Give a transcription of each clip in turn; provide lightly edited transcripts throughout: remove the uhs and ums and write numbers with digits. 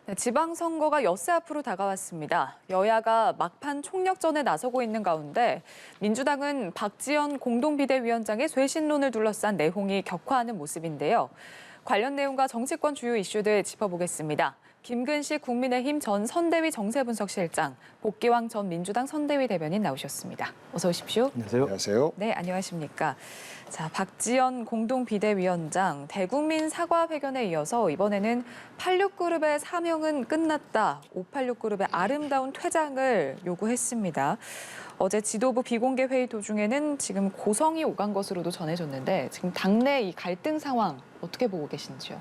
네, 지방선거가 엿새 앞으로 다가왔습니다. 여야가 막판 총력전에 나서고 있는 가운데 민주당은 박지원 공동비대위원장의 쇄신론을 둘러싼 내홍이 격화하는 모습인데요. 관련 내용과 정치권 주요 이슈들 짚어보겠습니다. 김근식 국민의힘 전 선대위 정세분석실장, 복기왕 전 민주당 선대위 대변인 나오셨습니다. 어서 오십시오. 안녕하세요. 안녕하세요. 네, 안녕하십니까. 자, 박지원 공동비대위원장 대국민 사과 회견에 이어서 이번에는 86그룹의 사명은 끝났다, 586그룹의 아름다운 퇴장을 요구했습니다. 어제 지도부 비공개 회의 도중에는 지금 고성이 오간 것으로도 전해졌는데 지금 당내 이 갈등 상황 어떻게 보고 계신지요?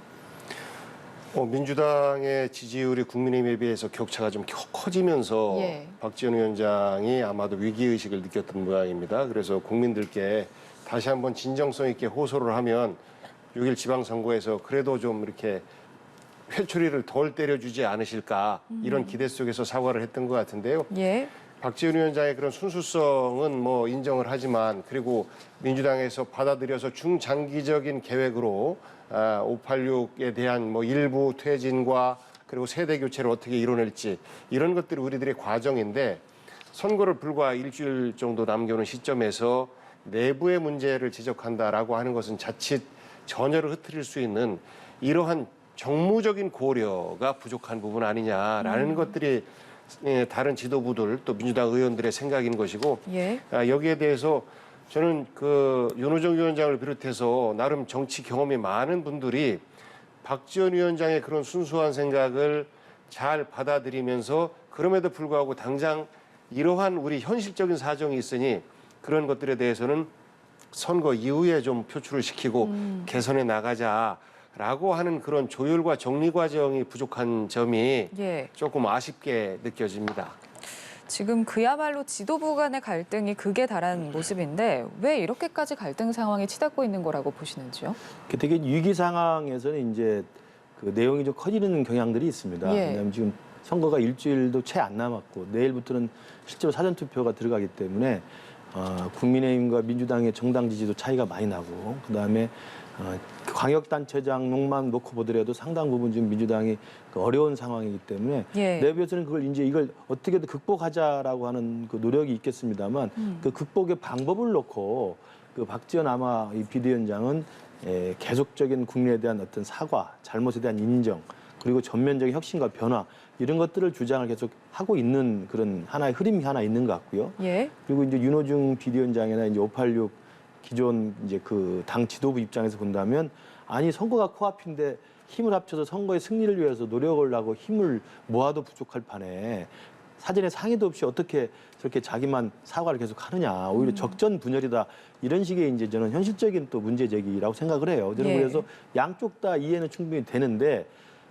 민주당의 지지율이 국민의힘에 비해서 격차가 좀 커지면서 박지원 위원장이 아마도 위기의식을 느꼈던 모양입니다. 그래서 국민들께 다시 한번 진정성 있게 호소를 하면 6일 지방선거에서 그래도 좀 이렇게 회초리를 덜 때려주지 않으실까 이런 기대 속에서 사과를 했던 것 같은데요. 박지원 위원장의 그런 순수성은 뭐 인정을 하지만 그리고 민주당에서 받아들여서 중장기적인 계획으로 586에 대한 뭐 일부 퇴진과 그리고 세대 교체를 어떻게 이뤄낼지 이런 것들이 우리들의 과정인데 선거를 불과 일주일 정도 남겨놓은 시점에서 내부의 문제를 지적한다라고 하는 것은 자칫 전열을 흐트릴 수 있는 이러한 정무적인 고려가 부족한 부분 아니냐라는 것들이 다른 지도부들 또 민주당 의원들의 생각인 것이고 여기에 대해서 저는 그 윤호중 위원장을 비롯해서 나름 정치 경험이 많은 분들이 박지원 위원장의 그런 순수한 생각을 잘 받아들이면서 그럼에도 불구하고 당장 이러한 우리 현실적인 사정이 있으니 그런 것들에 대해서는 선거 이후에 좀 표출을 시키고 개선해 나가자라고 하는 그런 조율과 정리 과정이 부족한 점이 조금 아쉽게 느껴집니다. 지금 그야말로 지도부 간의 갈등이 극에 달한 모습인데 왜 이렇게까지 갈등 상황에 치닫고 있는 거라고 보시는지요? 되게 위기 상황에서는 이제 그 내용이 좀 커지는 경향들이 있습니다. 왜냐하면 지금 선거가 일주일도 채 안 남았고 내일부터는 실제로 사전투표가 들어가기 때문에 국민의힘과 민주당의 정당 지지도 차이가 많이 나고 그다음에 광역단체장만 놓고 보더라도 상당 부분 지금 민주당이 어려운 상황이기 때문에 내부에서는 이걸 어떻게든 극복하자라고 하는 그 노력이 있겠습니다만 그 극복의 방법을 놓고 그 박지원 아마 이 비대위원장은 계속적인 국민에 대한 어떤 사과, 잘못에 대한 인정 그리고 전면적인 혁신과 변화 이런 것들을 주장을 계속 하고 있는 그런 하나의 흐름이 하나 있는 것 같고요. 그리고 이제 윤호중 비대위원장이나 이제 586 기존 이제 그 당 지도부 입장에서 본다면 아니 선거가 코앞인데 힘을 합쳐서 선거의 승리를 위해서 노력을 하고 힘을 모아도 부족할 판에 사전에 상의도 없이 어떻게 저렇게 자기만 사과를 계속 하느냐 오히려 적전분열이다 이런 식의 이제 저는 현실적인 또 문제 제기라고 생각을 해요. 저는 그래서 양쪽 다 이해는 충분히 되는데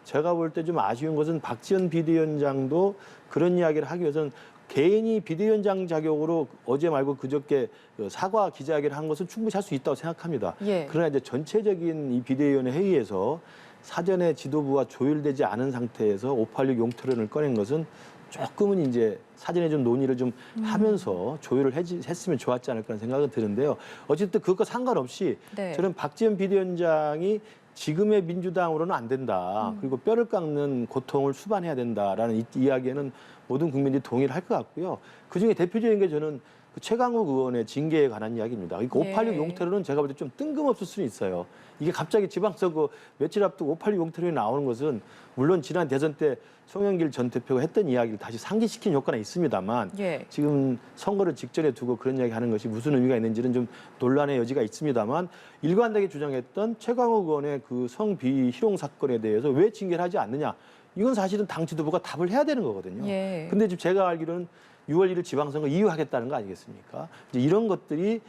제가 볼 때 좀 아쉬운 것은 박지원 비대위원장도 그런 이야기를 하기 위해서는 개인이 비대위원장 자격으로 어제 말고 그저께 사과 기자회견을 한 것은 충분히 할 수 있다고 생각합니다. 그러나 이제 전체적인 이 비대위원회 회의에서 사전에 지도부와 조율되지 않은 상태에서 586 용토론을 꺼낸 것은 조금은 이제 사전에 좀 논의를 좀 하면서 조율을 했으면 좋았지 않을까 생각은 드는데요. 어쨌든 그것과 상관없이 저는 박지원 비대위원장이 지금의 민주당으로는 안 된다. 그리고 뼈를 깎는 고통을 수반해야 된다라는 이야기에는 모든 국민들이 동의를 할 것 같고요. 그중에 대표적인 게 저는 그 최강욱 의원의 징계에 관한 이야기입니다. 그러니까 586 용태론은 제가 볼 때 좀 뜬금없을 수는 있어요. 이게 갑자기 지방선거 며칠 앞두고 586 용태론이 나오는 것은 물론 지난 대선 때 송영길 전 대표가 했던 이야기를 다시 상기시킨 효과는 있습니다만 지금 선거를 직전에 두고 그런 이야기 하는 것이 무슨 의미가 있는지는 좀 논란의 여지가 있습니다만 일관되게 주장했던 최강욱 의원의 그 성비 희롱 사건에 대해서 왜 징계를 하지 않느냐. 이건 사실은 당 지도부가 답을 해야 되는 거거든요. 근데 지금 제가 알기로는 6월 1일 지방선거 이후 하겠다는 거 아니겠습니까? 이제 이런 것들이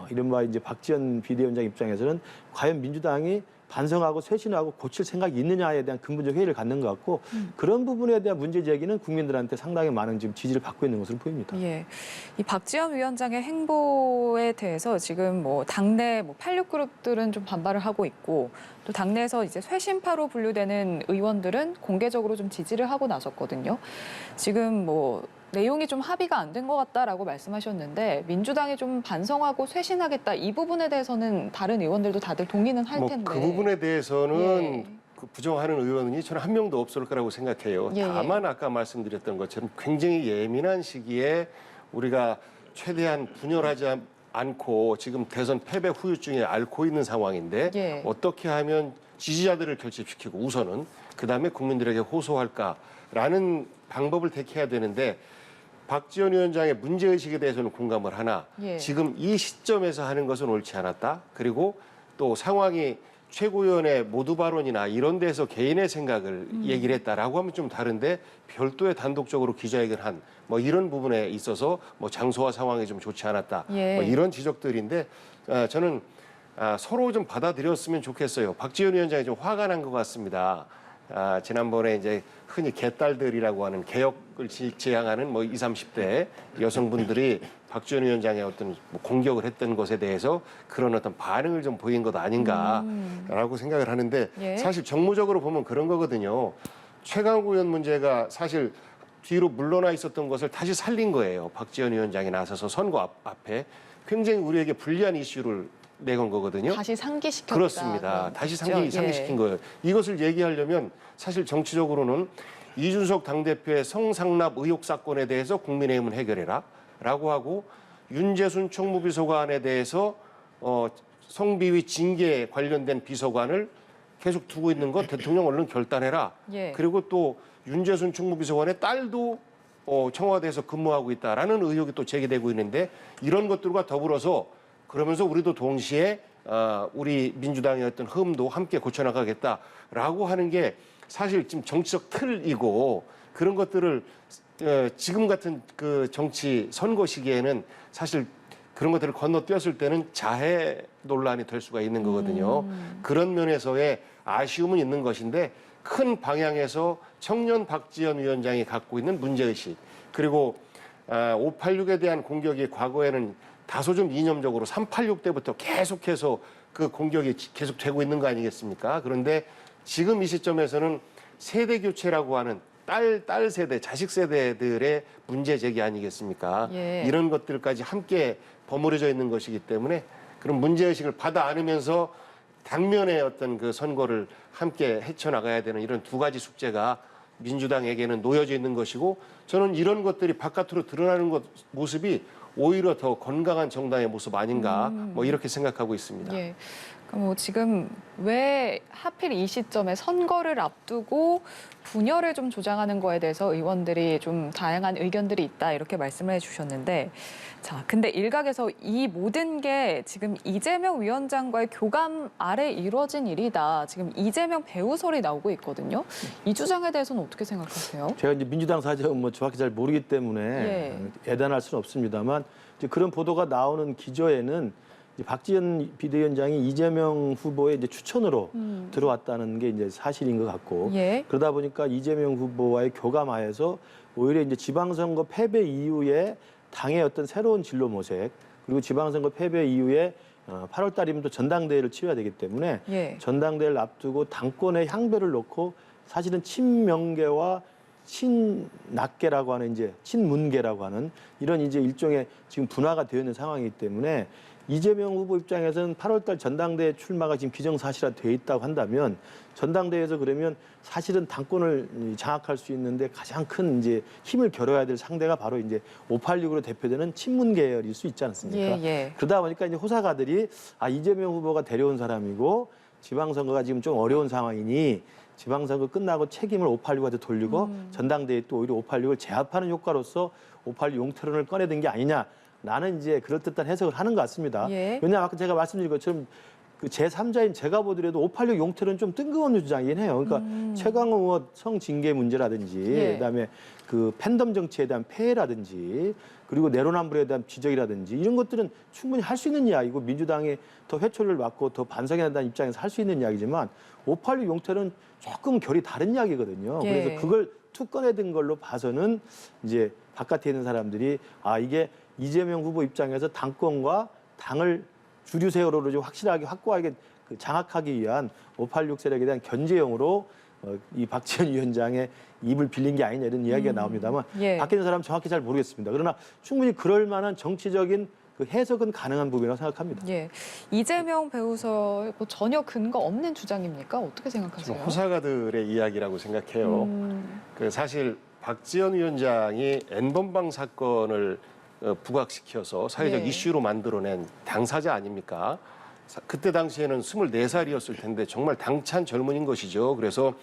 이른바 이제 박지원 비대위원장 입장에서는 과연 민주당이 반성하고 쇄신하고 고칠 생각이 있느냐에 대한 근본적 회의를 갖는 것 같고 그런 부분에 대한 문제 제기는 국민들한테 상당히 많은 지금 지지를 받고 있는 것으로 보입니다. 이 박지원 위원장의 행보에 대해서 지금 뭐 당내 86그룹들은 좀 반발을 하고 있고 또 당내에서 이제 쇄신파로 분류되는 의원들은 공개적으로 좀 지지를 하고 나섰거든요. 지금 뭐 내용이 좀 합의가 안 된 것 같다라고 말씀하셨는데 민주당이 좀 반성하고 쇄신하겠다 이 부분에 대해서는 다른 의원들도 다들 동의는 할 텐데. 그 부분에 대해서는 그 부정하는 의원이 저는 한 명도 없을 거라고 생각해요. 예, 예. 다만 아까 말씀드렸던 것처럼 굉장히 예민한 시기에 우리가 최대한 분열하지 않고 지금 대선 패배 후유증에 앓고 있는 상황인데 예. 어떻게 하면 지지자들을 결집시키고 우선은 그다음에 국민들에게 호소할까라는 방법을 택해야 되는데 박지원 위원장의 문제의식에 대해서는 공감을 하나 예. 지금 이 시점에서 하는 것은 옳지 않았다. 그리고 또 상황이 최고위원회 모두 발언이나 이런 데서 개인의 생각을 얘기를 했다라고 하면 좀 다른데 별도의 단독적으로 기자회견을 한 뭐 이런 부분에 있어서 뭐 장소와 상황이 좀 좋지 않았다. 예. 뭐 이런 지적들인데 저는 서로 좀 받아들였으면 좋겠어요. 박지원 위원장이 좀 화가 난 것 같습니다. 지난번에 이제 흔히 개딸들이라고 하는 개혁을 지향하는 뭐 20, 30대 여성분들이 박지원 위원장의 어떤 뭐 공격을 했던 것에 대해서 그런 어떤 반응을 좀 보인 것 아닌가라고 생각을 하는데 예. 사실 정무적으로 보면 그런 거거든요. 최강욱 의원 문제가 사실 뒤로 물러나 있었던 것을 다시 살린 거예요. 박지원 위원장이 나서서 선거 앞에 굉장히 우리에게 불리한 이슈를 내건 거거든요. 다시 상기시켰다. 그렇습니다. 다시 상기시킨 예. 거예요. 이것을 얘기하려면 사실 정치적으로는 이준석 당대표의 성상납 의혹 사건에 대해서 국민의힘은 해결해라 라고 하고 윤재순 총무비서관에 대해서 성비위 징계 관련된 비서관을 계속 두고 있는 것 대통령 얼른 결단해라. 예. 그리고 또 윤재순 총무비서관의 딸도 청와대에서 근무하고 있다라는 의혹이 또 제기되고 있는데 이런 것들과 더불어서 그러면서 우리도 동시에 우리 민주당의 어떤 흠도 함께 고쳐나가겠다라고 하는 게 사실 지금 정치적 틀이고 그런 것들을 지금 같은 그 정치 선거 시기에는 사실 그런 것들을 건너뛰었을 때는 자해 논란이 될 수가 있는 거거든요. 그런 면에서의 아쉬움은 있는 것인데 큰 방향에서 청년 박지원 위원장이 갖고 있는 문제의식 그리고 586에 대한 공격이 과거에는 다소 좀 이념적으로 386 때부터 계속해서 그 공격이 계속되고 있는 거 아니겠습니까? 그런데 지금 이 시점에서는 세대 교체라고 하는 딸 세대, 자식 세대들의 문제 제기 아니겠습니까? 예. 이런 것들까지 함께 버무려져 있는 것이기 때문에 그런 문제의식을 받아 안으면서 당면의 어떤 그 선거를 함께 헤쳐나가야 되는 이런 두 가지 숙제가 민주당에게는 놓여져 있는 것이고 저는 이런 것들이 바깥으로 드러나는 모습이 오히려 더 건강한 정당의 모습 아닌가 뭐 이렇게 생각하고 있습니다. 예. 뭐 지금 왜 하필 이 시점에 선거를 앞두고 분열을 좀 조장하는 거에 대해서 의원들이 좀 다양한 의견들이 있다 이렇게 말씀을 해주셨는데 자 근데 일각에서 이 모든 게 지금 이재명 위원장과의 교감 아래 이루어진 일이다. 지금 이재명 배우설이 나오고 있거든요. 이 주장에 대해서는 어떻게 생각하세요? 제가 이제 민주당 사정은 뭐 정확히 잘 모르기 때문에 예단할 수는 없습니다만 이제 그런 보도가 나오는 기저에는 이제 박지원 비대위원장이 이재명 후보의 이제 추천으로 들어왔다는 게 이제 사실인 것 같고 예. 그러다 보니까 이재명 후보와의 교감하에서 오히려 이제 지방선거 패배 이후에 당의 어떤 새로운 진로 모색 그리고 지방선거 패배 이후에 8월 달이면 또 전당대회를 치러야 되기 때문에 예. 전당대회를 앞두고 당권의 향배를 놓고 사실은 친명계와 친낙계라고 하는 이제 친문계라고 하는 이런 이제 일종의 지금 분화가 되어 있는 상황이기 때문에 이재명 후보 입장에서는 8월달 전당대회 출마가 지금 기정사실화되어 있다고 한다면 전당대회에서 그러면 사실은 당권을 장악할 수 있는데 가장 큰 이제 힘을 겨뤄야 될 상대가 바로 이제 586으로 대표되는 친문 계열일 수 있지 않습니까? 예. 그러다 보니까 이제 호사가들이 이재명 후보가 데려온 사람이고 지방선거가 지금 좀 어려운 상황이니 지방선거 끝나고 책임을 586한테 돌리고 전당대회 또 오히려 586을 제압하는 효과로서 586 용태론을 꺼내든 게 아니냐. 나는 이제 그럴듯한 해석을 하는 것 같습니다. 예. 왜냐하면 아까 제가 말씀드린 것처럼 그 제3자인 제가 보더라도 586 용태론 좀 뜬금없는 주장이긴 해요. 그러니까 최강욱 의원 성징계 문제라든지 그다음에 그 팬덤 정치에 대한 폐해라든지 그리고 내로남불에 대한 지적이라든지 이런 것들은 충분히 할 수 있는 이야기고 민주당이 더 회초리를 맞고 더 반성해야 한다는 입장에서 할 수 있는 이야기지만 586 용태론은 조금 결이 다른 이야기거든요. 예. 그래서 그걸 툭 꺼내든 걸로 봐서는 이제 바깥에 있는 사람들이 이게 이재명 후보 입장에서 당권과 당을 주류 세월호로 좀 확실하게 확고하게 장악하기 위한 586 세력에 대한 견제용으로 이 박지원 위원장의 입을 빌린 게 아니냐 이런 이야기가 나옵니다만 밖에 있는 사람은 정확히 잘 모르겠습니다. 그러나 충분히 그럴 만한 정치적인 그 해석은 가능한 부분이라고 생각합니다. 예, 이재명 배우서 뭐 전혀 근거 없는 주장입니까? 어떻게 생각하세요? 호사가들의 이야기라고 생각해요. 그 사실 박지원 위원장이 N번방 사건을 부각시켜서 사회적 예. 이슈로 만들어낸 당사자 아닙니까? 그때 당시에는 24살이었을 텐데 정말 당찬 젊은인 것이죠. 그래서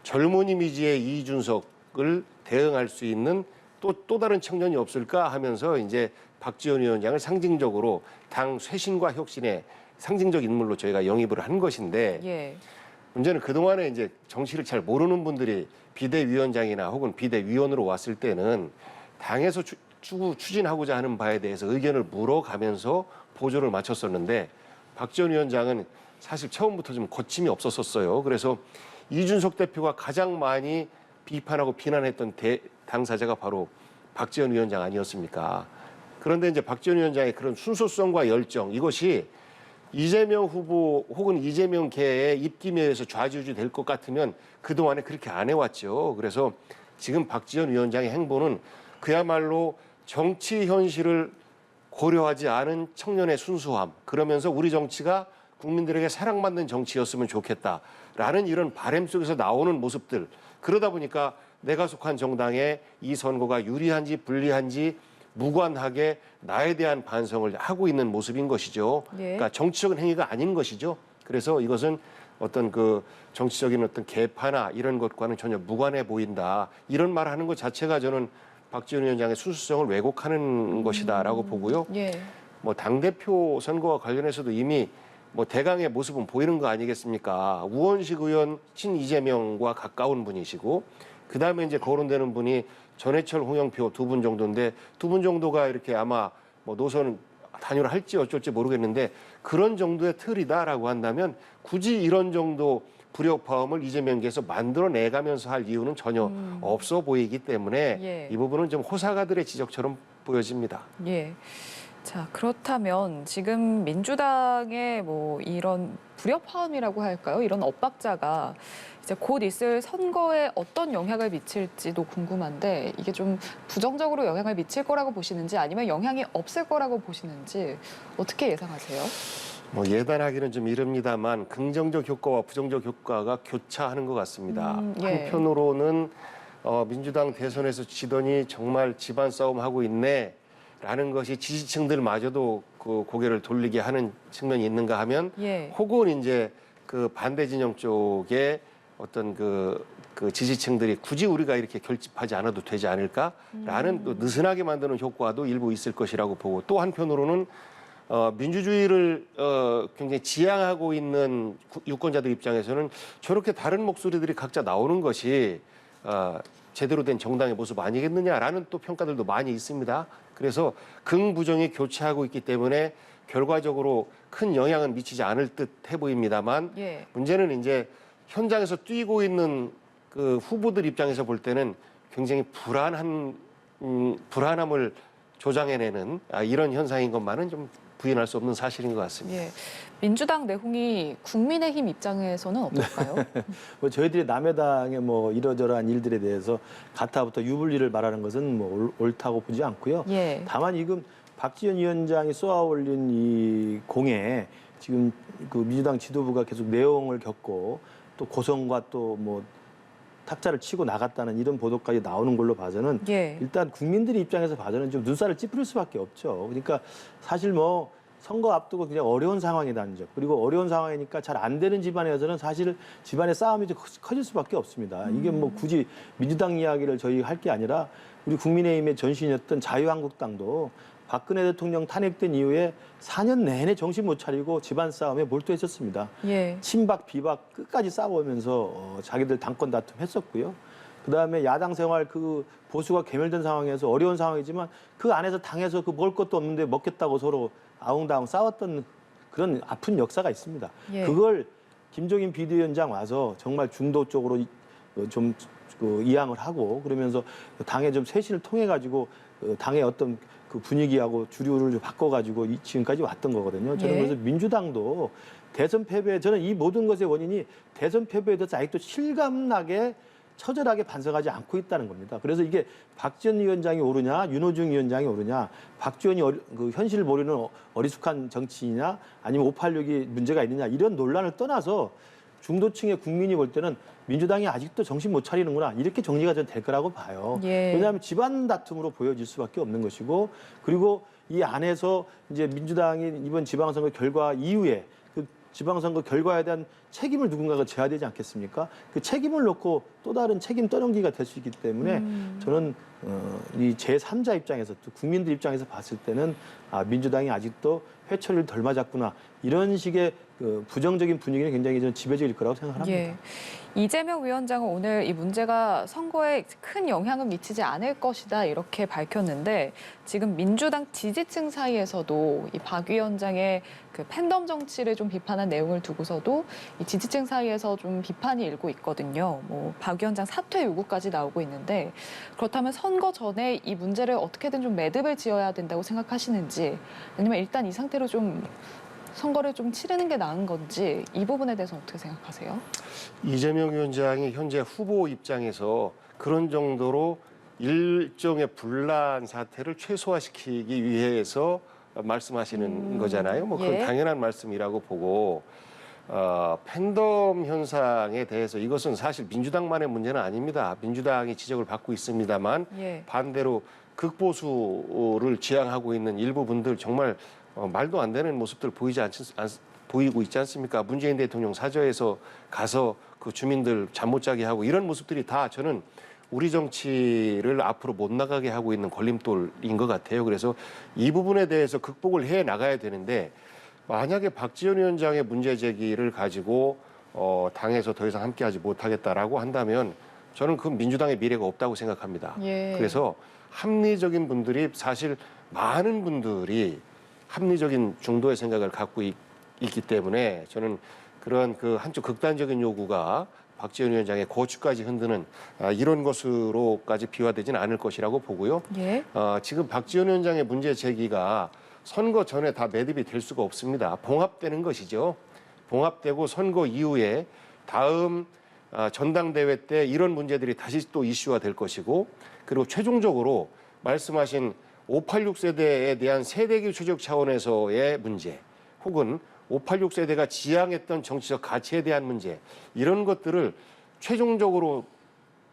젊은 이미지의 이준석을 대응할 수 있는 또 다른 청년이 없을까 하면서 이제 박지원 위원장을 상징적으로 당 쇄신과 혁신의 상징적 인물로 저희가 영입을 한 것인데 예. 문제는 그동안에 이제 정치를 잘 모르는 분들이 비대위원장이나 혹은 비대위원으로 왔을 때는 당에서 추진하고자 하는 바에 대해서 의견을 물어가면서 보조를 맞췄었는데 박지원 위원장은 사실 처음부터 좀 거침이 없었었어요. 그래서 이준석 대표가 가장 많이 비판하고 비난했던 당사자가 바로 박지원 위원장 아니었습니까? 그런데 이제 박지원 위원장의 그런 순수성과 열정 이것이 이재명 후보 혹은 이재명 계의 입김에서 좌지우지 될 것 같으면 그동안에 그렇게 안 해왔죠. 그래서 지금 박지원 위원장의 행보는 그야말로 정치 현실을 고려하지 않은 청년의 순수함, 그러면서 우리 정치가 국민들에게 사랑받는 정치였으면 좋겠다라는 이런 바람 속에서 나오는 모습들. 그러다 보니까 내가 속한 정당에 이 선거가 유리한지 불리한지 무관하게 나에 대한 반성을 하고 있는 모습인 것이죠. 예. 그러니까 정치적인 행위가 아닌 것이죠. 그래서 이것은 어떤 그 정치적인 어떤 개파나 이런 것과는 전혀 무관해 보인다. 이런 말을 하는 것 자체가 저는 박지원 위원장의 순수성을 왜곡하는 것이다라고 보고요. 예. 뭐 당대표 선거와 관련해서도 이미 뭐 대강의 모습은 보이는 거 아니겠습니까? 우원식 의원 친 이재명과 가까운 분이시고 그다음에 이제 거론되는 분이 전해철, 홍영표 두 분 정도인데 두 분 정도가 이렇게 아마 뭐 노선 단일화할지 어쩔지 모르겠는데 그런 정도의 틀이다라고 한다면 굳이 이런 정도 불협화음을 이재명께서 만들어내가면서 할 이유는 전혀 없어 보이기 때문에 예. 이 부분은 좀 호사가들의 지적처럼 보여집니다. 예. 자, 그렇다면 지금 민주당의 뭐 이런 불협화음이라고 할까요? 이런 엇박자가 이제 곧 있을 선거에 어떤 영향을 미칠지도 궁금한데 이게 좀 부정적으로 영향을 미칠 거라고 보시는지 아니면 영향이 없을 거라고 보시는지 어떻게 예상하세요? 뭐 예단하기는 좀 이릅니다만 긍정적 효과와 부정적 효과가 교차하는 것 같습니다. 예. 한편으로는 민주당 대선에서 지더니 정말 집안 싸움 하고 있네. 라는 것이 지지층들마저도 그 고개를 돌리게 하는 측면이 있는가 하면 예. 혹은 이제 그 반대 진영 쪽에 어떤 그 지지층들이 굳이 우리가 이렇게 결집하지 않아도 되지 않을까라는 또 느슨하게 만드는 효과도 일부 있을 것이라고 보고 또 한편으로는 민주주의를 굉장히 지향하고 있는 유권자들 입장에서는 저렇게 다른 목소리들이 각자 나오는 것이 제대로 된 정당의 모습 아니겠느냐라는 또 평가들도 많이 있습니다. 그래서 긍부정이 교차하고 있기 때문에 결과적으로 큰 영향은 미치지 않을 듯 해 보입니다만 예. 문제는 이제 현장에서 뛰고 있는 그 후보들 입장에서 볼 때는 굉장히 불안함을 조장해내는 이런 현상인 것만은 좀 부인할 수 없는 사실인 것 같습니다. 예. 민주당 내홍이 국민의힘 입장에서는 어떨까요? 뭐 저희들이 남해당의 뭐 이러저러한 일들에 대해서 가타부터 유불리를 말하는 것은 뭐 옳다고 보지 않고요. 예. 다만 지금 박지원 위원장이 쏘아올린 이 공에 지금 그 민주당 지도부가 계속 내용을 겪고 또 고성과 또 뭐 탁자를 치고 나갔다는 이런 보도까지 나오는 걸로 봐서는 예. 일단 국민들의 입장에서 봐서는 좀 눈살을 찌푸릴 수밖에 없죠. 그러니까 사실 뭐 선거 앞두고 그냥 어려운 상황이라는 점. 그리고 어려운 상황이니까 잘 안 되는 집안에서는 사실 집안의 싸움이 좀 커질 수밖에 없습니다. 이게 뭐 굳이 민주당 이야기를 저희 할 게 아니라 우리 국민의힘의 전신이었던 자유한국당도 박근혜 대통령 탄핵된 이후에 4년 내내 정신 못 차리고 집안 싸움에 몰두했었습니다. 예. 친박, 비박 끝까지 싸우면서 자기들 당권 다툼 했었고요. 그다음에 야당 생활 그 보수가 괴멸된 상황에서 어려운 상황이지만 그 안에서 당에서 그 먹을 것도 없는데 먹겠다고 서로 아웅다웅 싸웠던 그런 아픈 역사가 있습니다. 예. 그걸 김종인 비대위원장 와서 정말 중도 쪽으로 좀 이양을 하고 그러면서 당의 좀 쇄신을 통해 가지고 당의 어떤 그 분위기하고 주류를 바꿔가지고 지금까지 왔던 거거든요. 저는 예. 그래서 민주당도 대선 패배, 저는 이 모든 것의 원인이 대선 패배에 대해서 아직도 실감나게 처절하게 반성하지 않고 있다는 겁니다. 그래서 이게 박지원 위원장이 오르냐, 윤호중 위원장이 오르냐, 박지원이 그 현실을 모르는 어리숙한 정치인이냐, 아니면 586이 문제가 있느냐 이런 논란을 떠나서 중도층의 국민이 볼 때는 민주당이 아직도 정신 못 차리는구나 이렇게 정리가 좀 될 거라고 봐요. 예. 왜냐하면 집안 다툼으로 보여질 수밖에 없는 것이고, 그리고 이 안에서 이제 민주당이 이번 지방선거 결과 이후에 그 지방선거 결과에 대한 책임을 누군가가 져야 되지 않겠습니까? 그 책임을 놓고 또 다른 책임 떠넘기가 될 수 있기 때문에 저는 이 제3자 입장에서 또 국민들 입장에서 봤을 때는 민주당이 아직도 회초리를 덜 맞았구나 이런 식의 그 부정적인 분위기는 굉장히 좀 지배적일 거라고 생각합니다. 예. 이재명 위원장은 오늘 이 문제가 선거에 큰 영향은 미치지 않을 것이다 이렇게 밝혔는데 지금 민주당 지지층 사이에서도 이 박 위원장의 그 팬덤 정치를 좀 비판한 내용을 두고서도 이 지지층 사이에서 좀 비판이 일고 있거든요. 뭐 박 위원장 사퇴 요구까지 나오고 있는데 그렇다면 선거 전에 이 문제를 어떻게든 좀 매듭을 지어야 된다고 생각하시는지 아니면 일단 이 상태로 좀 선거를 좀 치르는 게 나은 건지 이 부분에 대해서는 어떻게 생각하세요? 이재명 위원장이 현재 후보 입장에서 그런 정도로 일종의 분란 사태를 최소화시키기 위해서 말씀하시는 거잖아요. 뭐 그건 예. 당연한 말씀이라고 보고 팬덤 현상에 대해서 이것은 사실 민주당만의 문제는 아닙니다. 민주당이 지적을 받고 있습니다만 예. 반대로 극보수를 지향하고 있는 일부 분들 정말 말도 안 되는 모습들 보이고 있지 않습니까? 문재인 대통령 사저에서 가서 그 주민들 잠 못 자게 하고 이런 모습들이 다 저는 우리 정치를 앞으로 못 나가게 하고 있는 걸림돌인 것 같아요. 그래서 이 부분에 대해서 극복을 해 나가야 되는데 만약에 박지원 위원장의 문제 제기를 가지고 당에서 더 이상 함께하지 못하겠다라고 한다면 저는 그 민주당의 미래가 없다고 생각합니다. 예. 그래서 합리적인 분들이 사실 많은 분들이 합리적인 중도의 생각을 갖고 있기 때문에 저는 그런 그 한쪽 극단적인 요구가 박지원 위원장의 고추까지 흔드는 이런 것으로까지 비화되지는 않을 것이라고 보고요. 예. 지금 박지원 위원장의 문제 제기가 선거 전에 다 매듭이 될 수가 없습니다. 봉합되는 것이죠. 봉합되고 선거 이후에 다음 전당대회 때 이런 문제들이 다시 또 이슈화 될 것이고 그리고 최종적으로 말씀하신 586 세대에 대한 세대기 추적 차원에서의 문제 혹은 586 세대가 지향했던 정치적 가치에 대한 문제 이런 것들을 최종적으로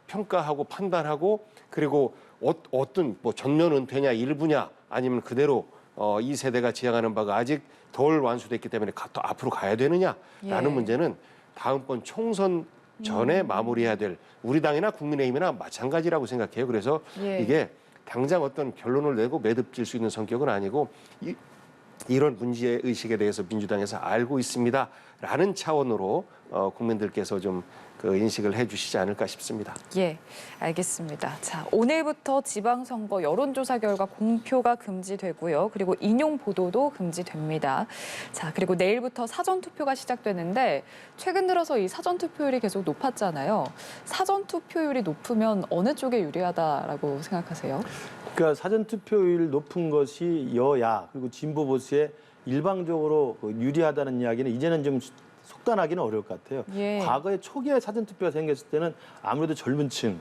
평가하고 판단하고 그리고 어떤 뭐 전면 은퇴냐 일부냐 아니면 그대로 이 세대가 지향하는 바가 아직 덜 완수됐기 때문에 더 앞으로 가야 되느냐라는 예. 문제는 다음번 총선 전에 마무리해야 될 우리 당이나 국민의힘이나 마찬가지라고 생각해요. 그래서 예. 이게 당장 어떤 결론을 내고 매듭질 수 있는 성격은 아니고 이런 문제 의식에 대해서 민주당에서 알고 있습니다라는 차원으로 국민들께서 좀 그 인식을 해주시지 않을까 싶습니다. 예, 알겠습니다. 자, 오늘부터 지방선거 여론조사 결과 공표가 금지되고요. 그리고 인용 보도도 금지됩니다. 자, 그리고 내일부터 사전투표가 시작되는데 최근 들어서 이 사전투표율이 계속 높았잖아요. 사전투표율이 높으면 어느 쪽에 유리하다라고 생각하세요? 그러니까 사전투표율 높은 것이 여야 그리고 진보 보수에 일방적으로 유리하다는 이야기는 이제는 좀 속단하기는 어려울 것 같아요. 예. 과거에 초기에 사전투표가 생겼을 때는 아무래도 젊은 층이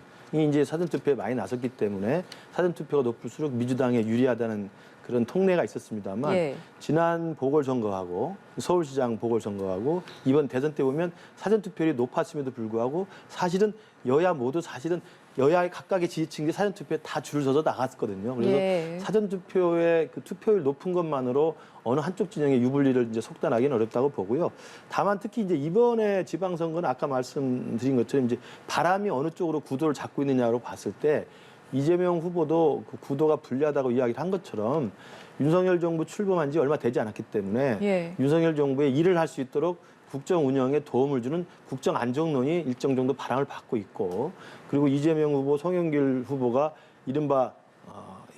이제 사전투표에 많이 나섰기 때문에 사전투표가 높을수록 민주당에 유리하다는 그런 통례가 있었습니다만 예. 지난 보궐선거하고 서울시장 보궐선거하고 이번 대선 때 보면 사전투표율이 높았음에도 불구하고 사실은 여야 모두 사실은 여야의 각각의 지지층들이 사전투표에 다 줄을 서서 나갔거든요. 그래서 예. 사전투표의 그 투표율 높은 것만으로 어느 한쪽 진영의 유불리를 이제 속단하기는 어렵다고 보고요. 다만 특히 이제 이번에 지방선거는 아까 말씀드린 것처럼 이제 바람이 어느 쪽으로 구도를 잡고 있느냐로 봤을 때 이재명 후보도 그 구도가 불리하다고 이야기를 한 것처럼 윤석열 정부 출범한 지 얼마 되지 않았기 때문에 예. 윤석열 정부의 일을 할 수 있도록 국정 운영에 도움을 주는 국정 안정론이 일정 정도 바람을 받고 있고 그리고 이재명 후보, 송영길 후보가 이른바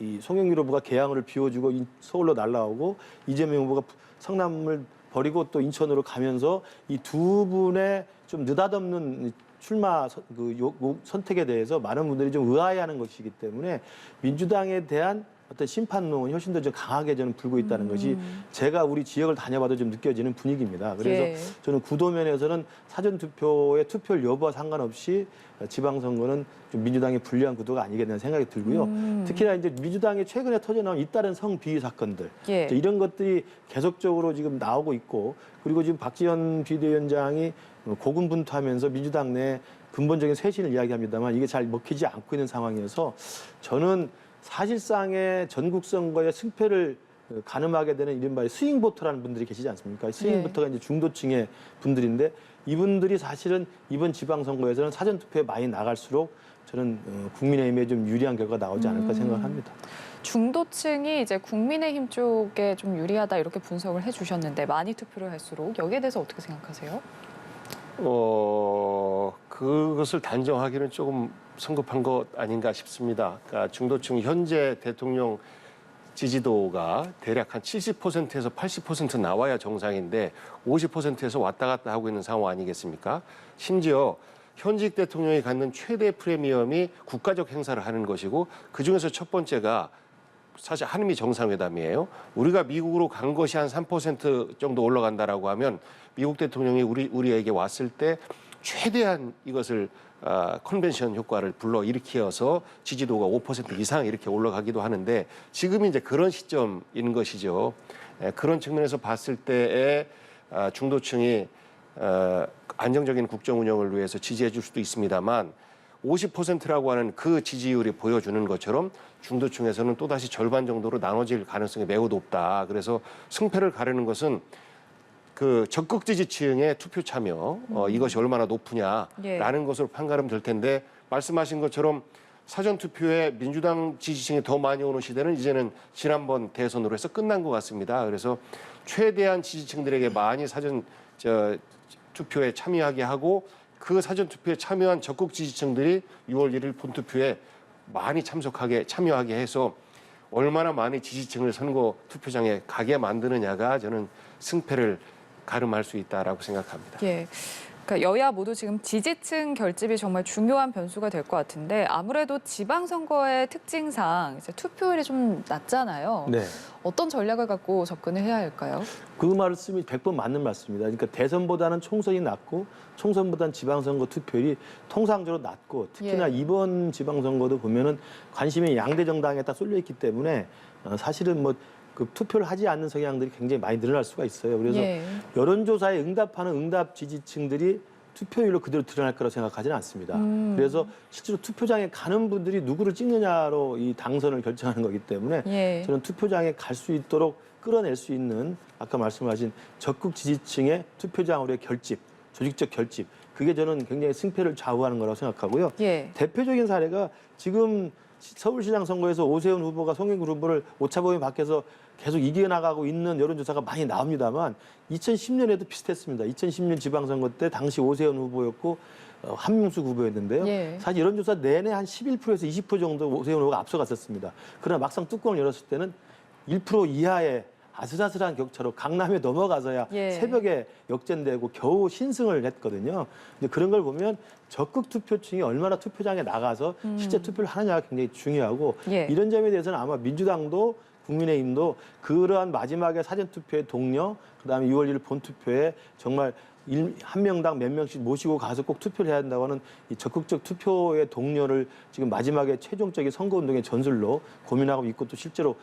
이 송영길 후보가 개항을 비워주고 서울로 날아오고 이재명 후보가 성남을 버리고 또 인천으로 가면서 이 두 분의 좀 느닷없는 출마 선택에 대해서 많은 분들이 좀 의아해하는 것이기 때문에 민주당에 대한 어떤 심판론이 훨씬 더 좀 강하게 저는 불고 있다는 것이 제가 우리 지역을 다녀봐도 좀 느껴지는 분위기입니다. 그래서 예. 저는 구도면에서는 사전투표의 투표율 여부와 상관없이 지방선거는 좀 민주당의 불리한 구도가 아니겠다는 생각이 들고요. 특히나 이제 민주당이 최근에 터져나온 잇따른 성비위 사건들 예. 이런 것들이 계속적으로 지금 나오고 있고 그리고 지금 박지원 비대위원장이 고군분투하면서 민주당 내 근본적인 쇄신을 이야기합니다만 이게 잘 먹히지 않고 있는 상황이어서 저는 사실상의 전국 선거의 승패를 가늠하게 되는 이른바 스윙보터라는 분들이 계시지 않습니까? 스윙보터가 이제 중도층의 분들인데 이분들이 사실은 이번 지방선거에서는 사전투표에 많이 나갈수록 저는 국민의힘에 좀 유리한 결과가 나오지 않을까 생각합니다. 중도층이 이제 국민의힘 쪽에 좀 유리하다 이렇게 분석을 해주셨는데 많이 투표를 할수록 여기에 대해서 어떻게 생각하세요? 그것을 단정하기는 조금 성급한 것 아닌가 싶습니다. 그러니까 중도층 현재 대통령 지지도가 대략 한 70%에서 80% 나와야 정상인데 50%에서 왔다 갔다 하고 있는 상황 아니겠습니까? 심지어 현직 대통령이 갖는 최대 프리미엄이 국가적 행사를 하는 것이고 그중에서 첫 번째가 사실 한미 정상회담이에요. 우리가 미국으로 간 것이 한 3% 정도 올라간다라고 하면 미국 대통령이 우리에게 왔을 때 최대한 이것을 컨벤션 효과를 불러일으켜서 지지도가 5% 이상 이렇게 올라가기도 하는데 지금이 이제 그런 시점인 것이죠. 그런 측면에서 봤을 때에 중도층이 안정적인 국정 운영을 위해서 지지해 줄 수도 있습니다만 50%라고 하는 그 지지율이 보여주는 것처럼 중도층에서는 또다시 절반 정도로 나눠질 가능성이 매우 높다. 그래서 승패를 가르는 것은 그 적극 지지층의 투표 참여 이것이 얼마나 높으냐라는 것으로 판가름 될 텐데 말씀하신 것처럼 사전 투표에 민주당 지지층이 더 많이 오는 시대는 이제는 지난번 대선으로 해서 끝난 것 같습니다. 그래서 최대한 지지층들에게 많이 사전 투표에 참여하게 하고 그 사전 투표에 참여한 적극 지지층들이 6월 1일 본투표에 많이 참여하게 해서 얼마나 많이 지지층을 선거 투표장에 가게 만드느냐가 저는 승패를 가름할 수 있다라고 생각합니다. 예. 그러니까 여야 모두 지금 지지층 결집이 정말 중요한 변수가 될 것 같은데 아무래도 지방선거의 특징상 이제 투표율이 좀 낮잖아요. 네. 어떤 전략을 갖고 접근을 해야 할까요? 그 말씀이 100번 맞는 말씀입니다. 그러니까 대선보다는 총선이 낮고 총선보다는 지방선거 투표율이 통상적으로 낮고 특히나 예. 이번 지방선거도 보면은 관심이 양대 정당에 딱 쏠려 있기 때문에 사실은 뭐 그 투표를 하지 않는 성향들이 굉장히 많이 늘어날 수가 있어요. 그래서 예. 여론조사에 응답하는 응답 지지층들이 투표율로 그대로 드러날 거라고 생각하지는 않습니다. 그래서 실제로 투표장에 가는 분들이 누구를 찍느냐로 이 당선을 결정하는 거기 때문에 예. 저는 투표장에 갈 수 있도록 끌어낼 수 있는 아까 말씀하신 적극 지지층의 투표장으로의 결집, 조직적 결집, 그게 저는 굉장히 승패를 좌우하는 거라고 생각하고요. 예. 대표적인 사례가 지금 서울시장 선거에서 오세훈 후보가 송영길 후보를 오차범위 밖에서 계속 이겨나가고 있는 여론조사가 많이 나옵니다만 2010년에도 비슷했습니다. 2010년 지방선거 때 당시 오세훈 후보였고 한명숙 후보였는데요. 예. 사실 여론조사 내내 한 11%에서 20% 정도 오세훈 후보가 앞서갔었습니다. 그러나 막상 뚜껑을 열었을 때는 1% 이하의 아슬아슬한 격차로 강남에 넘어가서야 예. 새벽에 역전되고 겨우 신승을 했거든요. 근데 그런 걸 보면 적극 투표층이 얼마나 투표장에 나가서 실제 투표를 하느냐가 굉장히 중요하고 예. 이런 점에 대해서는 아마 민주당도 국민의힘도 그러한 마지막에 사전투표의 동료, 그다음에 6월 1일 본투표에 정말 한 명당 몇 명씩 모시고 가서 꼭 투표를 해야 한다고 하는 이 적극적 투표의 동료를 지금 마지막에 최종적인 선거운동의 전술로 고민하고 있고 또 실제로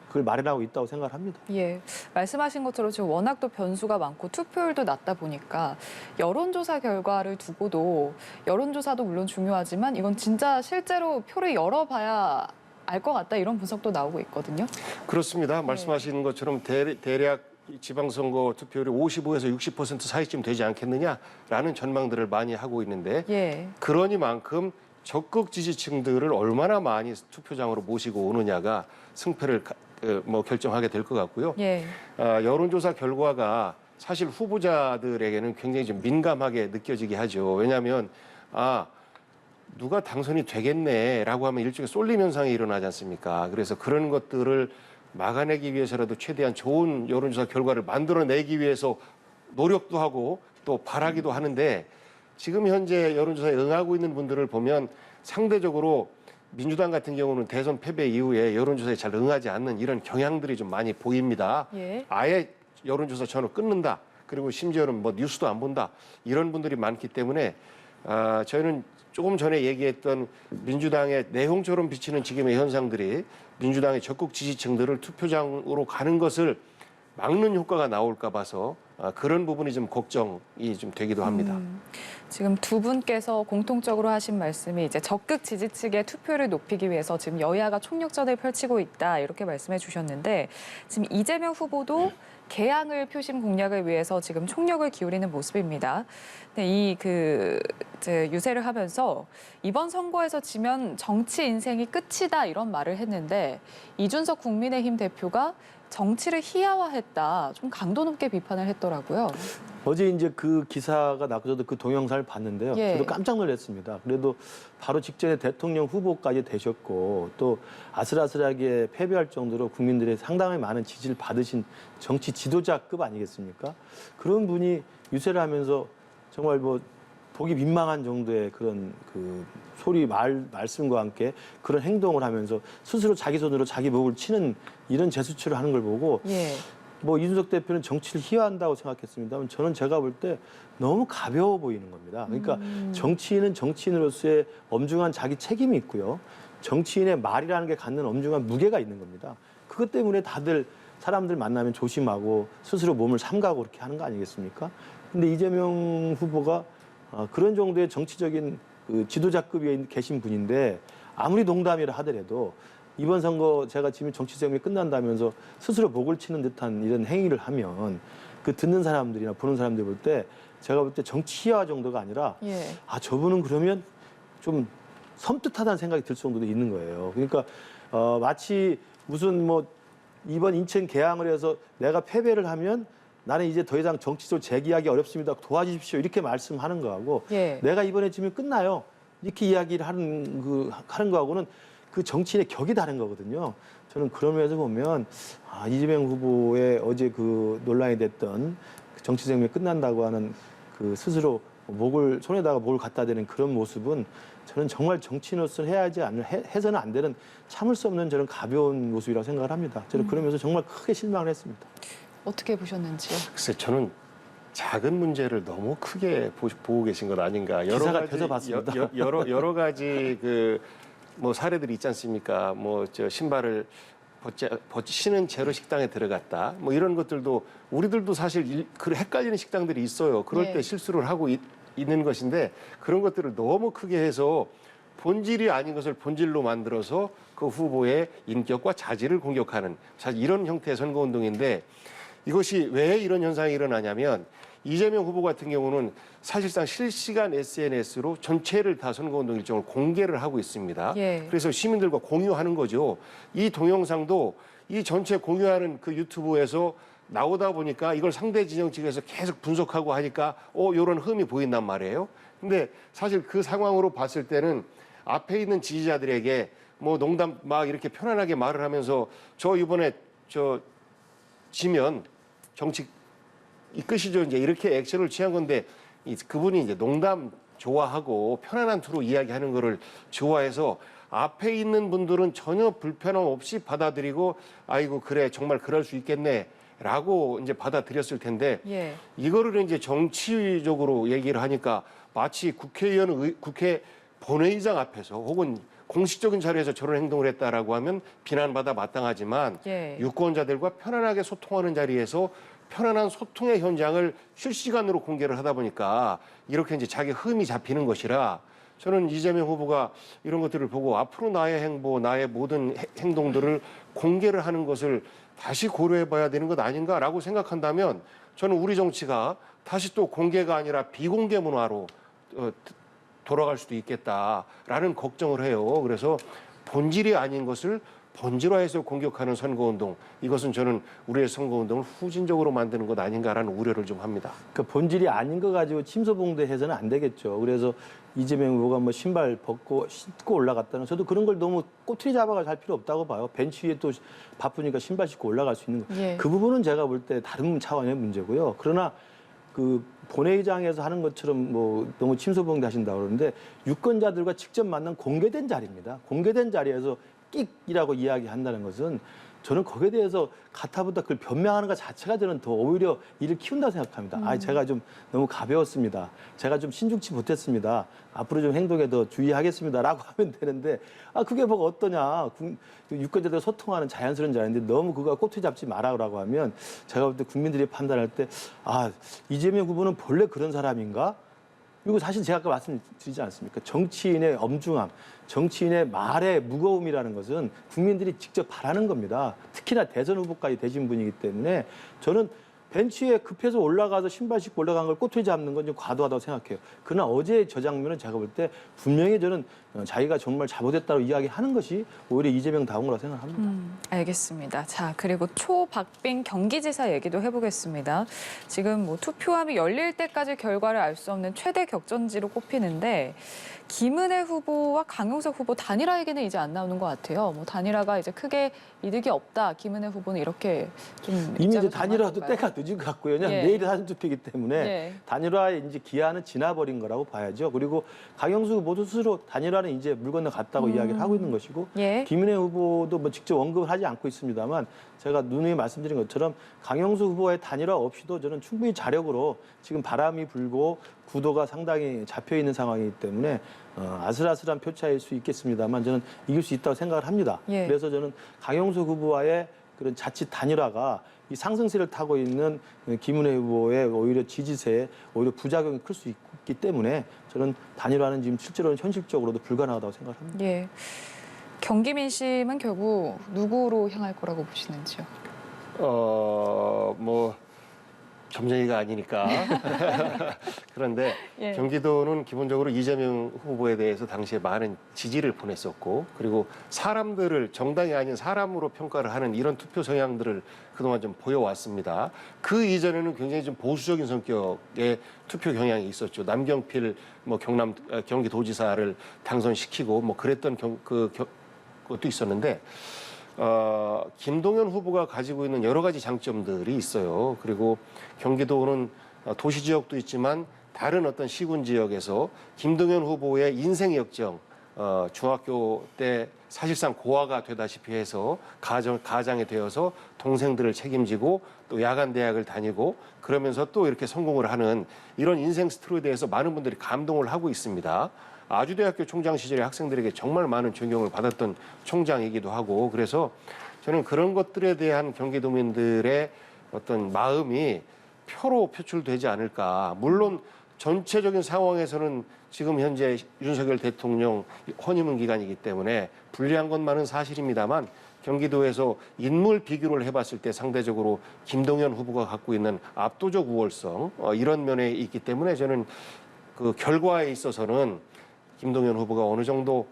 그걸 마련하고 있다고 생각을 합니다. 예, 말씀하신 것처럼 지금 워낙 또 변수가 많고 투표율도 낮다 보니까 여론조사 결과를 두고도 여론조사도 물론 중요하지만 이건 진짜 실제로 표를 열어봐야 알 것 같다 이런 분석도 나오고 있거든요. 그렇습니다. 말씀하신 것처럼 대략 지방선거 투표율이 55에서 60% 사이쯤 되지 않겠느냐라는 전망들을 많이 하고 있는데 예. 그러니만큼 적극 지지층들을 얼마나 많이 투표장으로 모시고 오느냐가 승패를 결정하게 될 것 같고요. 예. 여론조사 결과가 사실 후보자들에게는 굉장히 좀 민감하게 느껴지게 하죠. 왜냐하면 누가 당선이 되겠네라고 하면 일종의 쏠림 현상이 일어나지 않습니까? 그래서 그런 것들을 막아내기 위해서라도 최대한 좋은 여론조사 결과를 만들어내기 위해서 노력도 하고 또 바라기도 하는데 지금 현재 여론조사에 응하고 있는 분들을 보면 상대적으로 민주당 같은 경우는 대선 패배 이후에 여론조사에 잘 응하지 않는 이런 경향들이 좀 많이 보입니다. 예. 아예 여론조사 전후 끊는다. 그리고 심지어는 뭐 뉴스도 안 본다. 이런 분들이 많기 때문에 저희는 조금 전에 얘기했던 민주당의 내홍처럼 비치는 지금의 현상들이 민주당의 적극 지지층들을 투표장으로 가는 것을 막는 효과가 나올까 봐서 그런 부분이 좀 걱정이 좀 되기도 합니다. 지금 두 분께서 공통적으로 하신 말씀이 이제 적극 지지층의 투표를 높이기 위해서 지금 여야가 총력전을 펼치고 있다 이렇게 말씀해 주셨는데 지금 이재명 후보도 개항을 표심 공략을 위해서 지금 총력을 기울이는 모습입니다. 근데 이제 유세를 하면서 이번 선거에서 지면 정치 인생이 끝이다 이런 말을 했는데 이준석 국민의힘 대표가 정치를 희화화했다 좀 강도 높게 비판을 했더라고요. 어제 이제 그 기사가 나고 저도 그 동영상을 봤는데요. 예. 저도 깜짝 놀랐습니다. 그래도 바로 직전에 대통령 후보까지 되셨고 또 아슬아슬하게 패배할 정도로 국민들의 상당히 많은 지지를 받으신 정치 지도자급 아니겠습니까? 그런 분이 유세를 하면서 정말 뭐 보기 민망한 정도의 그런 그 말씀과 함께 그런 행동을 하면서 스스로 자기 손으로 자기 목을 치는 이런 제스처를 하는 걸 보고 예. 뭐 이준석 대표는 정치를 희화한다고 생각했습니다만 저는 제가 볼 때 너무 가벼워 보이는 겁니다. 그러니까 정치인은 정치인으로서의 엄중한 자기 책임이 있고요. 정치인의 말이라는 게 갖는 엄중한 무게가 있는 겁니다. 그것 때문에 다들 사람들 만나면 조심하고 스스로 몸을 삼가고 그렇게 하는 거 아니겠습니까? 근데 이재명 후보가 그런 정도의 정치적인 그 지도자급에 계신 분인데 아무리 농담이라 하더라도 이번 선거 제가 지금 정치 생명이 끝난다면서 스스로 목을 치는 듯한 이런 행위를 하면 그 듣는 사람들이나 보는 사람들 볼 때 제가 볼 때 정치화 정도가 아니라 예. 저분은 그러면 좀 섬뜩하다는 생각이 들 정도도 있는 거예요. 그러니까 마치 무슨 뭐 이번 인천 개항을 해서 내가 패배를 하면 나는 이제 더 이상 정치적으로 재기하기 어렵습니다. 도와주십시오. 이렇게 말씀하는 거하고 예. 내가 이번에 지면 끝나요. 이렇게 이야기를 하는 거하고는 그 정치인의 격이 다른 거거든요. 저는 그런 면에서 보면 이재명 후보의 어제 그 논란이 됐던 그 정치 생명이 끝난다고 하는 그 스스로 손에다가 목을 갖다 대는 그런 모습은 저는 정말 정치인으로서 해서는 안 되는 참을 수 없는 저런 가벼운 모습이라고 생각을 합니다. 저는 그러면서 정말 크게 실망을 했습니다. 어떻게 보셨는지요? 글쎄 저는 작은 문제를 너무 크게 보고 계신 것 아닌가. 기사가 펴서 봤습니다. 여러 가지 뭐 사례들이 있지 않습니까? 뭐 신발을 신은 채로 식당에 들어갔다. 뭐 이런 것들도 우리들도 사실 헷갈리는 식당들이 있어요. 그럴 네. 때 실수를 하고 있는 것인데 그런 것들을 너무 크게 해서 본질이 아닌 것을 본질로 만들어서 그 후보의 인격과 자질을 공격하는 사실 이런 형태의 선거운동인데 이것이 왜 이런 현상이 일어나냐면 이재명 후보 같은 경우는 사실상 실시간 SNS로 전체를 다 선거운동 일정을 공개를 하고 있습니다. 예. 그래서 시민들과 공유하는 거죠. 이 동영상도 이 전체 공유하는 그 유튜브에서 나오다 보니까 이걸 상대 진영 측에서 계속 분석하고 하니까 이런 흠이 보인단 말이에요. 근데 사실 그 상황으로 봤을 때는 앞에 있는 지지자들에게 뭐 농담 막 이렇게 편안하게 말을 하면서 저 이번에 지면 정치 이 끝이죠. 이제 이렇게 액션을 취한 건데 그분이 이제 농담 좋아하고 편안한 투로 이야기하는 거를 좋아해서 앞에 있는 분들은 전혀 불편함 없이 받아들이고 아이고 그래 정말 그럴 수 있겠네라고 이제 받아들였을 텐데 예. 이거를 이제 정치적으로 얘기를 하니까 마치 국회 본회의장 앞에서 혹은 공식적인 자리에서 저런 행동을 했다라고 하면 비난받아 마땅하지만 예. 유권자들과 편안하게 소통하는 자리에서 편안한 소통의 현장을 실시간으로 공개를 하다 보니까 이렇게 이제 자기 흠이 잡히는 것이라 저는 이재명 후보가 이런 것들을 보고 앞으로 나의 행보, 나의 모든 행동들을 공개를 하는 것을 다시 고려해 봐야 되는 것 아닌가라고 생각한다면 저는 우리 정치가 다시 또 공개가 아니라 비공개 문화로 돌아갈 수도 있겠다라는 걱정을 해요. 그래서 본질이 아닌 것을 본질화해서 공격하는 선거운동, 이것은 저는 우리의 선거운동을 후진적으로 만드는 것 아닌가라는 우려를 좀 합니다. 그러니까 본질이 아닌 거 가지고 침소봉대해서는 안 되겠죠. 그래서 이재명 후보가 뭐 신발 벗고 신고 올라갔다는 저도 그런 걸 너무 꼬투리 잡아가 할 필요 없다고 봐요. 벤치 위에 또 바쁘니까 신발 신고 올라갈 수 있는 거. 예. 그 부분은 제가 볼 때 다른 차원의 문제고요. 그러나 그 본회의장에서 하는 것처럼 뭐 너무 침소봉대 하신다고 그러는데 유권자들과 직접 만난 공개된 자리입니다. 공개된 자리에서 끽이라고 이야기한다는 것은 저는 거기에 대해서 가타부타 그걸 변명하는 것 자체가 저는 더 오히려 일을 키운다고 생각합니다. 제가 좀 너무 가벼웠습니다. 제가 좀 신중치 못했습니다. 앞으로 좀 행동에 더 주의하겠습니다라고 하면 되는데 그게 뭐가 어떠냐. 유권자들과 소통하는 자연스러운 자리인데 너무 그거 꼬투리 잡지 마라고 하면 제가 볼 때 국민들이 판단할 때 이재명 후보는 본래 그런 사람인가? 그리고 사실 제가 아까 말씀드리지 않습니까? 정치인의 엄중함, 정치인의 말의 무거움이라는 것은 국민들이 직접 바라는 겁니다. 특히나 대선 후보까지 되신 분이기 때문에 저는 벤치에 급해서 올라가서 신발 신고 올라간 걸 꼬투리 잡는 건 좀 과도하다고 생각해요. 그러나 어제 저 장면은 제가 볼 때 분명히 저는 자기가 정말 잘못했다고 이야기하는 것이 오히려 이재명다운 거라고 생각합니다. 알겠습니다. 자, 그리고 초박빙 경기지사 얘기도 해보겠습니다. 지금 뭐 투표함이 열릴 때까지 결과를 알 수 없는 최대 격전지로 꼽히는데 김은혜 후보와 강용석 후보 단일화 얘기는 이제 안 나오는 것 같아요. 뭐 단일화가 이제 크게 이득이 없다. 김은혜 후보는 이렇게 좀 이미 이제 단일화도 때가 늦은 것 같고요. 그냥 내일이 사전투표이기 때문에 단일화의 이제 기한은 지나버린 거라고 봐야죠. 그리고 강용수 후보도 스스로 단일화는 이제 물 건너 갔다고 이야기를 하고 있는 것이고 김은혜 후보도 뭐 직접 언급을 하지 않고 있습니다만 제가 누누이 말씀드린 것처럼 강용수 후보의 단일화 없이도 저는 충분히 자력으로 지금 바람이 불고 구도가 상당히 잡혀 있는 상황이기 때문에 아슬아슬한 표차일 수 있겠습니다만 저는 이길 수 있다고 생각을 합니다. 그래서 저는 강용수 후보와의 그런 자칫 단일화가 이 상승세를 타고 있는 김은혜 후보의 오히려 지지세에 오히려 부작용이 클 수 있기 때문에 저는 단일화는 지금 실제로는 현실적으로도 불가능하다고 생각합니다. 경기 민심은 결국 누구로 향할 거라고 보시는지요? 뭐 점쟁이가 아니니까. 그런데 경기도는 기본적으로 이재명 후보에 대해서 당시에 많은 지지를 보냈었고 그리고 사람들을 정당이 아닌 사람으로 평가를 하는 이런 투표 성향들을 그동안 좀 보여왔습니다. 그 이전에는 굉장히 좀 보수적인 성격의 투표 경향이 있었죠. 남경필 뭐 경기도지사를 당선시키고 뭐 그랬던 것도 있었는데 김동연 후보가 가지고 있는 여러 가지 장점들이 있어요. 그리고 경기도는 도시 지역도 있지만 다른 어떤 시군 지역에서 김동연 후보의 인생 역정, 중학교 때 사실상 고아가 되다시피 해서 가장이 되어서 동생들을 책임지고 또 야간 대학을 다니고 그러면서 또 이렇게 성공을 하는 이런 인생 스토리에 대해서 많은 분들이 감동을 하고 있습니다. 아주대학교 총장 시절에 학생들에게 정말 많은 존경을 받았던 총장이기도 하고 그래서 저는 그런 것들에 대한 경기도민들의 어떤 마음이 표로 표출되지 않을까. 물론 전체적인 상황에서는 지금 현재 윤석열 대통령 허니문 기간이기 때문에 불리한 것만은 사실입니다만 경기도에서 인물 비교를 해봤을 때 상대적으로 김동연 후보가 갖고 있는 압도적 우월성 이런 면에 있기 때문에 저는 그 결과에 있어서는 김동연 후보가 어느 정도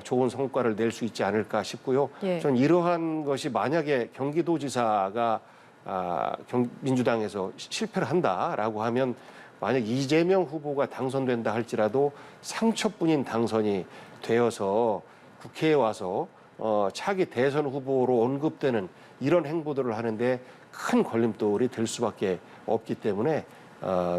좋은 성과를 낼 수 있지 않을까 싶고요. 저는 이러한 것이 만약에 경기도지사가 민주당에서 실패를 한다라고 하면 만약 이재명 후보가 당선된다 할지라도 상처뿐인 당선이 되어서 국회에 와서 차기 대선 후보로 언급되는 이런 행보들을 하는데 큰 걸림돌이 될 수밖에 없기 때문에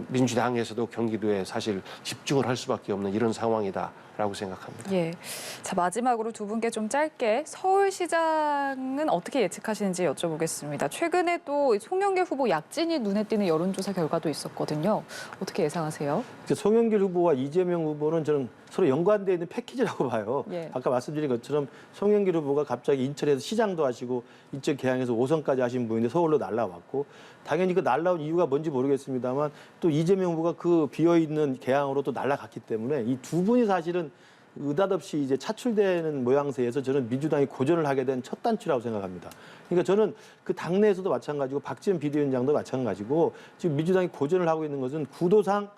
민주당에서도 경기도에 사실 집중을 할 수밖에 없는 이런 상황이다라고 생각합니다. 자, 마지막으로 두 분께 좀 짧게 서울시장은 어떻게 예측하시는지 여쭤보겠습니다. 최근에 또 송영길 후보 약진이 눈에 띄는 여론조사 결과도 있었거든요. 어떻게 예상하세요? 송영길 후보와 이재명 후보는 저는 서로 연관되어 있는 패키지라고 봐요. 아까 말씀드린 것처럼 송영길 후보가 갑자기 인천에서 시장도 하시고 인천 계양에서 5선까지 하신 분인데 서울로 날라왔고 당연히 그 날라온 이유가 뭔지 모르겠습니다만 또 이재명 후보가 그 비어있는 계양으로 또 날아갔기 때문에 이 두 분이 사실은 느닷없이 이제 차출되는 모양새에서 저는 민주당이 고전을 하게 된 첫 단추라고 생각합니다. 그러니까 저는 그 당내에서도 마찬가지고 박지원 비대위원장도 마찬가지고 지금 민주당이 고전을 하고 있는 것은 구도상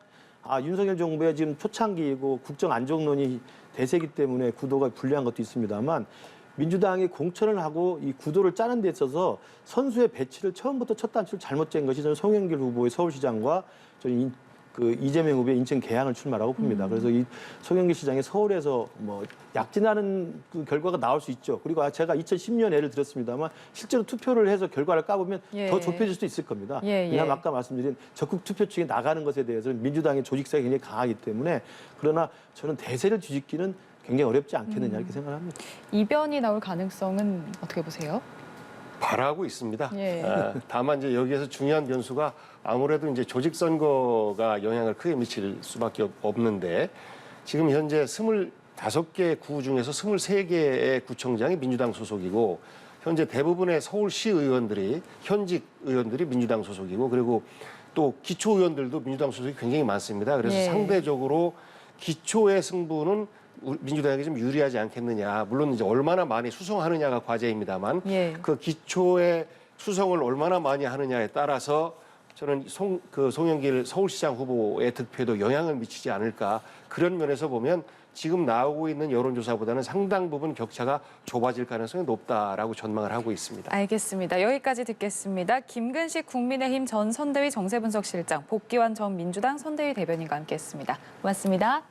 윤석열 정부의 지금 초창기이고 국정 안정론이 대세이기 때문에 구도가 불리한 것도 있습니다만 민주당이 공천을 하고 이 구도를 짜는 데 있어서 선수의 배치를 처음부터 첫 단추를 잘못 짠 것이 저는 송영길 후보의 서울시장과 저는 그 이재명 후보의 인천 계양을 출마라고 봅니다. 그래서 이 송영길 시장이 서울에서 뭐 약진하는 그 결과가 나올 수 있죠. 그리고 제가 2010년 예를 들었습니다만 실제로 투표를 해서 결과를 까보면 더 좁혀질 수도 있을 겁니다. 왜냐하면 아까 말씀드린 적극 투표층이 나가는 것에 대해서는 민주당의 조직성이 굉장히 강하기 때문에 그러나 저는 대세를 뒤집기는 굉장히 어렵지 않겠느냐 이렇게 생각합니다. 이변이 나올 가능성은 어떻게 보세요? 바라고 있습니다. 다만 이제 여기에서 중요한 변수가 아무래도 이제 조직 선거가 영향을 크게 미칠 수밖에 없는데 지금 현재 25개 구 중에서 23개의 구청장이 민주당 소속이고 현재 대부분의 서울시 의원들이 현직 의원들이 민주당 소속이고 그리고 또 기초 의원들도 민주당 소속이 굉장히 많습니다. 그래서 상대적으로 기초의 승부는 민주당에게 좀 유리하지 않겠느냐. 물론 이제 얼마나 많이 수성하느냐가 과제입니다만 그 기초의 수성을 얼마나 많이 하느냐에 따라서 저는 송영길 서울시장 후보의 득표에도 영향을 미치지 않을까. 그런 면에서 보면 지금 나오고 있는 여론조사보다는 상당 부분 격차가 좁아질 가능성이 높다라고 전망을 하고 있습니다. 알겠습니다. 여기까지 듣겠습니다. 김근식 국민의힘 전 선대위 정세분석실장, 복귀환 전 민주당 선대위 대변인과 함께했습니다. 고맙습니다.